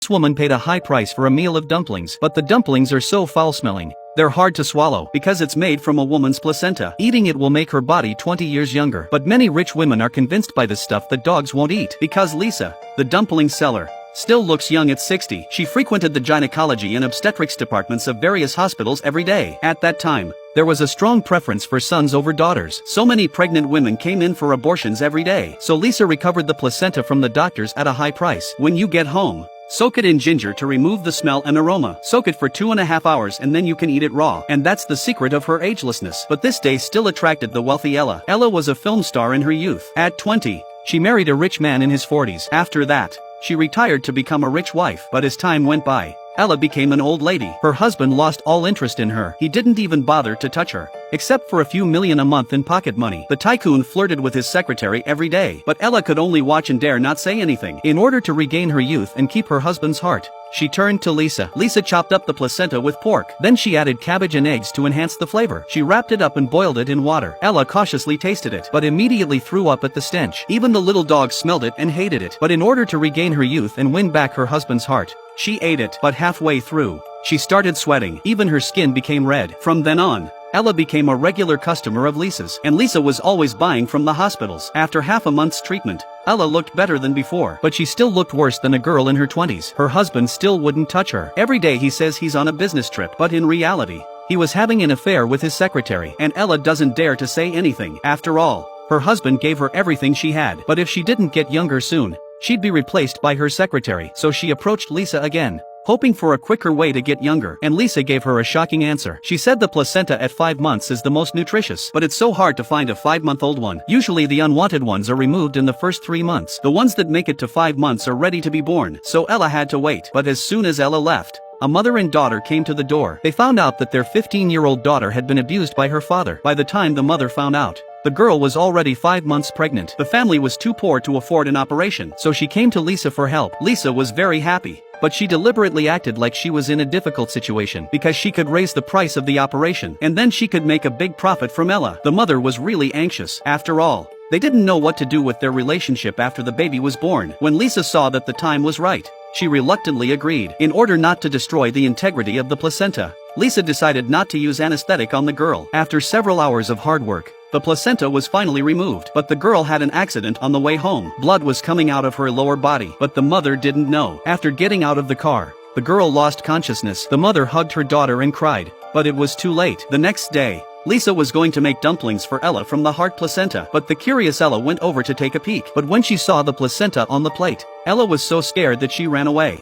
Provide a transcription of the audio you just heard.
This woman paid a high price for a meal of dumplings, but the dumplings are so foul-smelling. They're hard to swallow because it's made from a woman's placenta. Eating it will make her body 20 years younger. But many rich women are convinced by this stuff that dogs won't eat. Because Lisa, the dumpling seller, still looks young at 60. She frequented the gynecology and obstetrics departments of various hospitals every day. At that time, there was a strong preference for sons over daughters. So many pregnant women came in for abortions every day. So Lisa recovered the placenta from the doctors at a high price. When you get home, soak it in ginger to remove the smell and aroma. Soak it for 2.5 hours and then you can eat it raw. And that's the secret of her agelessness. But this day still attracted the wealthy Ella. Ella was a film star in her youth. At 20, she married a rich man in his 40s. After that, she retired to become a rich wife. But as time went by, Ella became an old lady. Her husband lost all interest in her. He didn't even bother to touch her, except for a few million a month in pocket money. The tycoon flirted with his secretary every day, but Ella could only watch and dare not say anything. In order to regain her youth and keep her husband's heart, she turned to Lisa. Lisa chopped up the placenta with pork. Then she added cabbage and eggs to enhance the flavor. She wrapped it up and boiled it in water. Ella cautiously tasted it, but immediately threw up at the stench. Even the little dog smelled it and hated it. But in order to regain her youth and win back her husband's heart, she ate it. But halfway through, she started sweating. Even her skin became red. From then on, Ella became a regular customer of Lisa's, and Lisa was always buying from the hospitals. After half a month's treatment, Ella looked better than before, but she still looked worse than a girl in her 20s. Her husband still wouldn't touch her. Every day he says he's on a business trip, but in reality, he was having an affair with his secretary, and Ella doesn't dare to say anything. After all, her husband gave her everything she had, but if she didn't get younger soon, she'd be replaced by her secretary. So she approached Lisa again, hoping for a quicker way to get younger, and Lisa gave her a shocking answer. She said the placenta at 5 months is the most nutritious, but it's so hard to find a 5-month-old one. Usually the unwanted ones are removed in the first 3 months. The ones that make it to 5 months are ready to be born, so Ella had to wait. But as soon as Ella left, a mother and daughter came to the door. They found out that their 15-year-old daughter had been abused by her father. By the time the mother found out, the girl was already 5 months pregnant. The family was too poor to afford an operation, so she came to Lisa for help. Lisa was very happy, but she deliberately acted like she was in a difficult situation because she could raise the price of the operation, and then she could make a big profit from Ella. The mother was really anxious. After all, they didn't know what to do with their relationship after the baby was born. When Lisa saw that the time was right, she reluctantly agreed. In order not to destroy the integrity of the placenta, Lisa decided not to use anesthetic on the girl. After several hours of hard work, the placenta was finally removed, but the girl had an accident on the way home. Blood was coming out of her lower body, but the mother didn't know. After getting out of the car, the girl lost consciousness. The mother hugged her daughter and cried, but it was too late. The next day, Lisa was going to make dumplings for Ella from the heart placenta, but the curious Ella went over to take a peek. But when she saw the placenta on the plate, Ella was so scared that she ran away.